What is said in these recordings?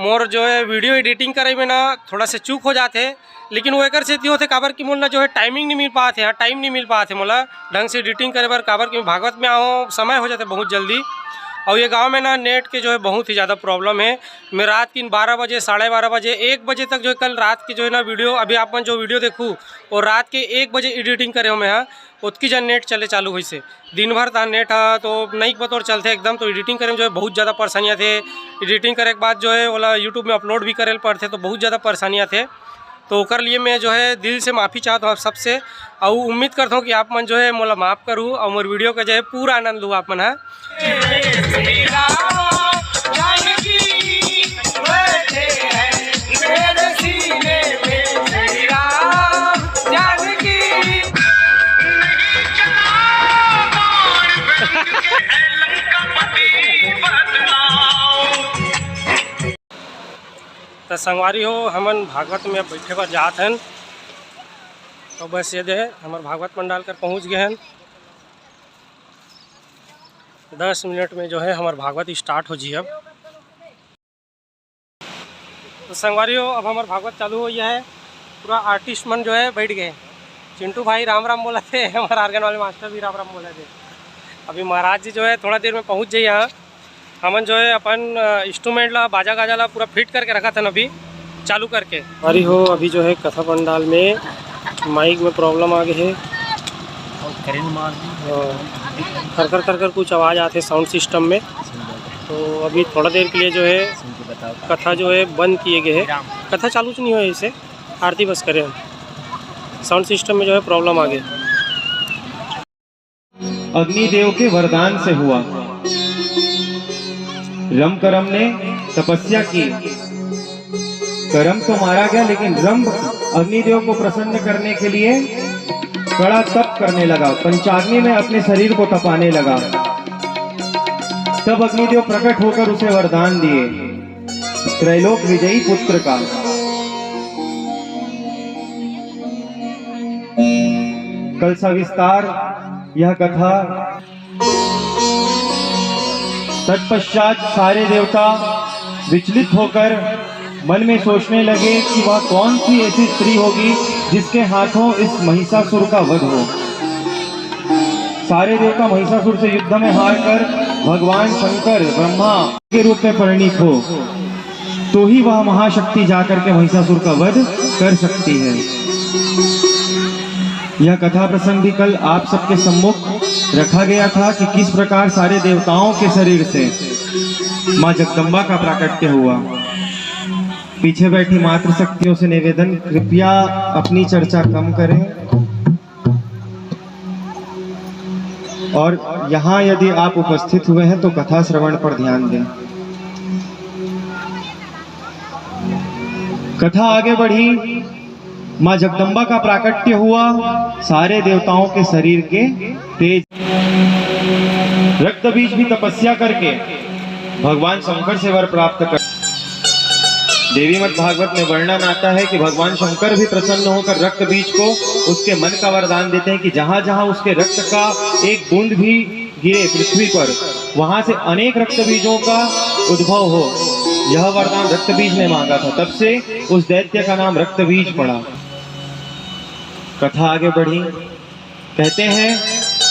मोर जो है video editing करे में ना थोड़ा से चूक हो जाते, लेकिन वो एकर से होते काबर कि मोला जो है टाइमिंग नहीं मिल पाते, हाँ टाइम नहीं मिल पाते मोला ढंग से एडिटिंग करे बर, काबर कि भागवत में आओ समय हो जाता बहुत जल्दी। और ये गांव में ना नेट के जो है बहुत ही ज़्यादा प्रॉब्लम है। मैं रात की 12 बजे 12:30 बजे 1 बजे तक जो है कल रात की जो है ना वीडियो, अभी आप जो वीडियो देखूँ और रात के 1 बजे एडिटिंग करे हो मैं, हाँ उसकी जब नेट चले चालू हुई से दिन भर था नेट, हाँ तो नहीं बतौर चलते एकदम। तो एडिटिंग करे में जो है बहुत ज़्यादा परेशानियाँ थे। एडिटिंग करे के बाद जो है वाला यूट्यूब में अपलोड भी करे पड़ते, तो बहुत ज़्यादा परेशानियाँ थे। तो कर लिए मैं जो है दिल से माफ़ी चाहता हूँ आप सबसे, और उम्मीद करता हूँ कि आप मन जो है मोला माफ़ करूँ और मोर वीडियो का जो है पूरा आनंद लूँ आप मन। है तो संगवारी हो हमन भागवत में बैठे पर जात हैं, तो बस ये दे हमारे भागवत पंडाल कर पहुंच गए हैं। 10 मिनट में जो है हमारा भागवत स्टार्ट हो जी। अब तो संगवारी हो अब हमारा भागवत चालू हो गया है। पूरा आर्टिस्ट मन जो है बैठ गए। चिंटू भाई राम राम बोला थे, हमारे आर्गन वाले मास्टर भी राम राम बोले थे। अभी महाराज जी जो है थोड़ा देर में पहुँच जाइए। यहाँ हमन जो है अपन इंस्ट्रूमेंट ला बाजा गाजा ला पूरा फिट करके रखा था, अभी चालू करके। अरे हो अभी जो है कथा पंडाल में माइक में प्रॉब्लम आ गई है, कर कर कुछ आवाज़ आते साउंड सिस्टम में। तो अभी थोड़ा देर के लिए जो है कथा जो है बंद किए गए हैं। कथा चालू नहीं हुआ इसे, आरती बस करें। साउंड सिस्टम में जो है प्रॉब्लम आ गई। अग्निदेव के वरदान से हुआ। रंभ ने तपस्या की, करम तो मारा गया, लेकिन रंभ अग्निदेव को प्रसन्न करने के लिए कड़ा तप करने लगा, पंचाग्नि में अपने शरीर को तपाने लगा। तब अग्निदेव प्रकट होकर उसे वरदान दिए, त्रैलोक विजयी पुत्र का। कल सविस्तार यह कथा। तत्पश्चात सारे देवता विचलित होकर मन में सोचने लगे कि वह कौन सी ऐसी स्त्री होगी जिसके हाथों इस महिषासुर का वध हो। सारे देवता महिषासुर से युद्ध में हारकर भगवान शंकर ब्रह्मा के रूप में परिणित हो, तो ही वह महाशक्ति जाकर के महिषासुर का वध कर सकती है। यह कथा प्रसंग भी कल आप सबके सम्मुख रखा गया था कि किस प्रकार सारे देवताओं के शरीर से मां जगदम्बा का प्राकट्य हुआ। पीछे बैठी मातृशक्तियों से निवेदन, कृपया अपनी चर्चा कम करें और यहाँ यदि आप उपस्थित हुए हैं तो कथा श्रवण पर ध्यान दें। कथा आगे बढ़ी। मां जगदम्बा का प्राकट्य हुआ, सारे देवताओं के शरीर के तेज। रक्त बीज भी तपस्या करके भगवान शंकर से वर प्राप्त कर। देवी मत भागवत में वर्णन आता है कि भगवान शंकर भी प्रसन्न होकर रक्त बीज को उसके मन का वरदान देते हैं कि जहां जहां उसके रक्त का एक बूंद भी गिरे पृथ्वी पर, वहां से अनेक रक्त बीजों का उद्भव हो। यह वरदान रक्त बीज ने मांगा था, तब से उस दैत्य का नाम रक्त बीज पड़ा। कथा आगे बढ़ी। कहते हैं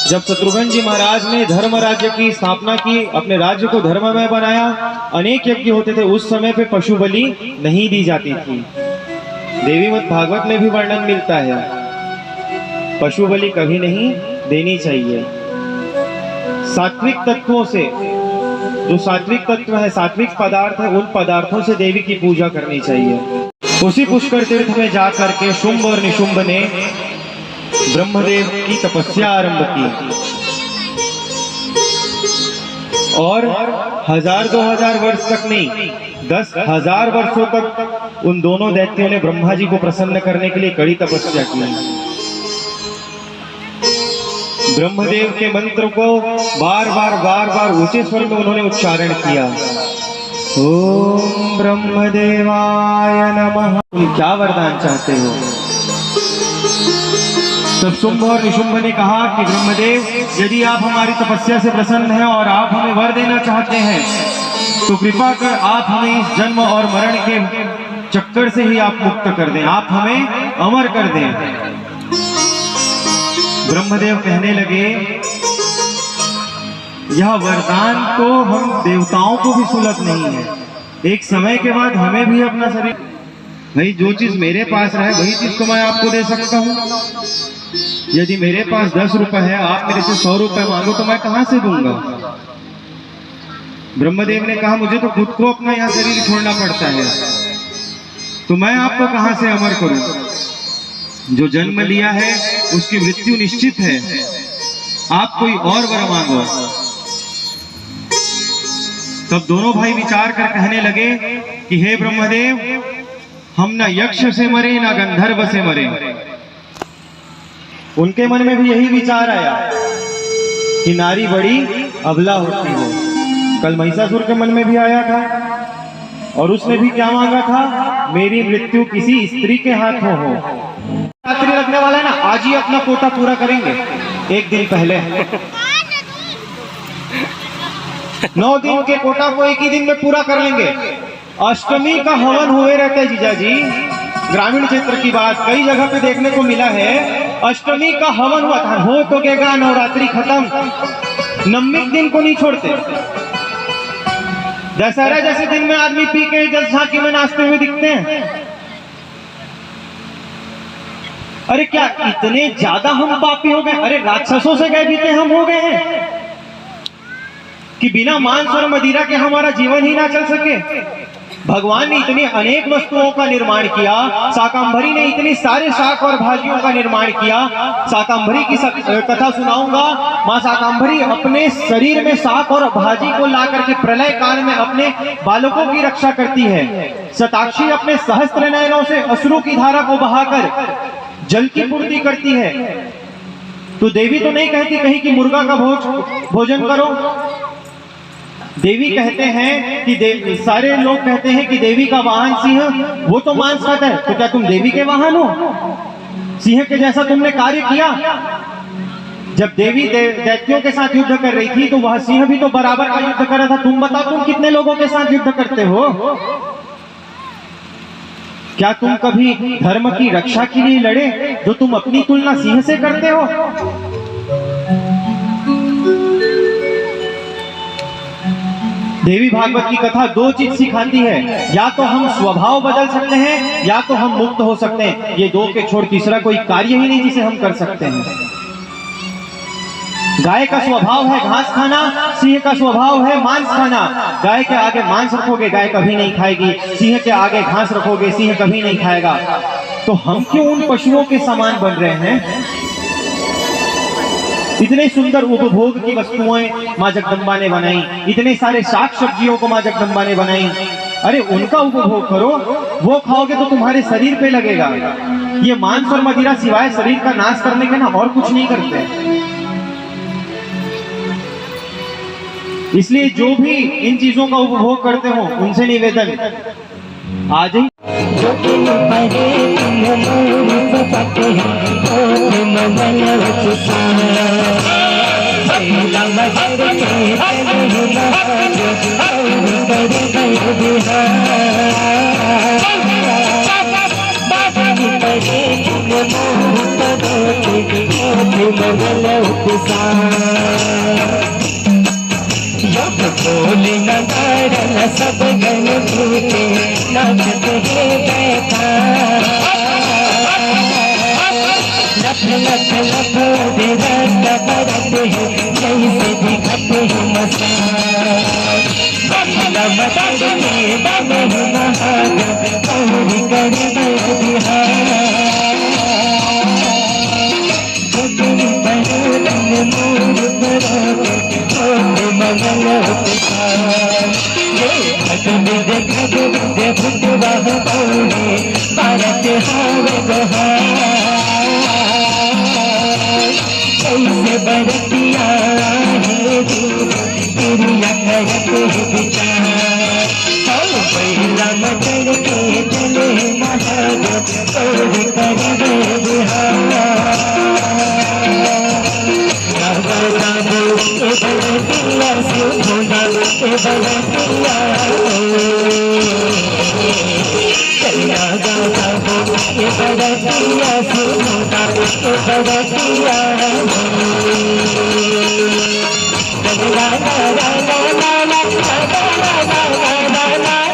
जब शत्रुघ्न जी महाराज ने धर्म राज्य की स्थापना की, अपने राज्य को धर्ममय बनाया, अनेक यज्ञ होते थे, उस समय पे पशु बलि नहीं दी जाती थी। देवी मत भागवत में भी वर्णन मिलता है, पशु बलि कभी नहीं देनी चाहिए। सात्विक तत्वों से, जो सात्विक तत्व है, सात्विक पदार्थ है, उन पदार्थों से देवी की पूजा करनी चाहिए। उसी पुष्कर तीर्थ में जाकर के शुंभ और निशुंभ ने ब्रह्मदेव की तपस्या आरंभ की और 1000-2000 वर्ष तक नहीं, 10,000 वर्षों तक उन दोनों दैत्यों ने ब्रह्मा जी को प्रसन्न करने के लिए कड़ी तपस्या की। ब्रह्मदेव के मंत्र को बार बार ऊंचे स्वर में उन्होंने उच्चारण किया, ओम ब्रह्मदेवाय नमः। तुम क्या वरदान चाहते हो? तब शुंभ और निशुंभ ने कहा कि ब्रह्मदेव, यदि आप हमारी तपस्या से प्रसन्न हैं और आप हमें वर देना चाहते हैं तो कृपा कर आप हमें इस जन्म और मरण के चक्कर से ही आप मुक्त कर दें, आप हमें अमर कर दें। ब्रह्मदेव कहने लगे, यह वरदान तो हम देवताओं को भी सुलभ नहीं है। एक समय के बाद हमें भी अपना शरीर, नहीं, जो चीज मेरे पास रहे वही चीज तो मैं आपको दे सकता हूँ। यदि मेरे पास 10 रुपए है, आप मेरे से 100 रुपए मांगो तो मैं कहां से दूंगा। ब्रह्मदेव ने कहा, मुझे तो खुद को अपना यह शरीर छोड़ना पड़ता है, तो मैं आपको कहां से अमर करूं। जो जन्म लिया है उसकी मृत्यु निश्चित है, आप कोई और वर मांगो। तब दोनों भाई विचार कर कहने लगे कि हे ब्रह्मदेव, हम ना यक्ष से मरे ना गंधर्व से मरे। उनके मन में भी यही विचार आया कि नारी बड़ी अबला होती है। कल महिषासुर के मन में भी आया था, और उसने भी क्या मांगा था, मेरी मृत्यु किसी स्त्री के हाथों हो। रात्रि लगने वाला है ना, आज ही अपना कोटा पूरा करेंगे। एक दिन पहले 9 दिन के कोटा को एक ही दिन में पूरा कर लेंगे। अष्टमी का हवन हुए रहते जीजा जी, ग्रामीण क्षेत्र की बात कई जगह पे देखने को मिला है। अष्टमी का हवन हुआ था, हो तो गएगा नवरात्रि खत्म, नवमी दिन को नहीं छोड़ते। दशहरा जैसे दिन में आदमी पी के जल झांकी में नाचते हुए दिखते हैं। अरे क्या इतने ज्यादा हम पापी हो गए? अरे राक्षसों से गए बीते हम हो गए हैं कि बिना मांस और मदिरा के हमारा जीवन ही ना चल सके। भगवान ने इतनी अनेक वस्तुओं का निर्माण किया, शाकंभरी ने इतने सारे शाक और भाजियों का निर्माण किया। शाकंभरी की कथा सुनाऊंगा। मां शाकंभरी अपने शरीर में शाक और भाजी को ला करके प्रलय काल में अपने बालकों की रक्षा करती है। शताक्षी अपने सहस्त्र नयनों से अश्रु की धारा को बहाकर जल की पूर्ति करती है। तो देवी तो नहीं कहती कहीं कि मुर्गा का भोजन करो। देवी कहते हैं कि सारे लोग कहते हैं कि देवी का वाहन सिंह, वो तो मांस खाता है, तो क्या तुम देवी के वाहन हो? सिंह के जैसा तुमने कार्य किया। जब देवी दैत्यों के साथ युद्ध कर रही थी तो वह सिंह भी तो बराबर का युद्ध कर रहा था। तुम बताओ, तुम कितने लोगों के साथ युद्ध करते हो? क्या तुम कभी धर्म की रक्षा के लिए लड़े जो तुम अपनी तुलना सिंह से करते हो? देवी भागवत की कथा 2 चीज सिखाती है, या तो हम स्वभाव बदल सकते हैं या तो हम मुक्त हो सकते हैं। ये 2 के छोड़ तीसरा कोई कार्य ही नहीं जिसे हम कर सकते हैं। गाय का स्वभाव है घास खाना, सिंह का स्वभाव है मांस खाना। गाय के आगे मांस रखोगे, गाय कभी नहीं खाएगी। सिंह के आगे घास रखोगे, सिंह कभी नहीं खाएगा। तो हम क्यों उन पशुओं के समान बन रहे हैं? इतने सुंदर उपभोग की वस्तुएं मां जगदम्बा ने बनाई, इतने सारे शाक सब्जियों को मां जगदम्बा ने बनाई। अरे उनका उपभोग करो, वो खाओगे तो तुम्हारे शरीर पे लगेगा। ये मांस और मदिरा सिवाय शरीर का नाश करने के ना और कुछ नहीं करते। इसलिए जो भी इन चीजों का उपभोग करते हो उनसे निवेदन, आज ही बोले नगाड़ा सब गण भूते नाचत हे बैठा। लख लख लख विराट करत है जैसे दिखत है मसा। मदद में दम महाग कौरी कर बिहार। भारत कैसे बरतिया है दुनिया करत है विचार। पहला मटर के चले महाग तोड़ कर बिहार। से ये बरतिया चलिया गाता हो ये बरतिया सुनता ये बरतिया ला ला ला ला ला ला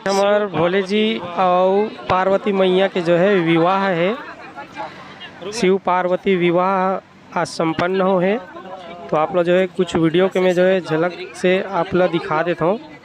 हमार भोले जी और पार्वती मैया के जो है विवाह है, शिव पार्वती विवाह आज संपन्न हो है। तो आप लोग जो है कुछ वीडियो के में जो है झलक से आप लोग दिखा देता हूँ।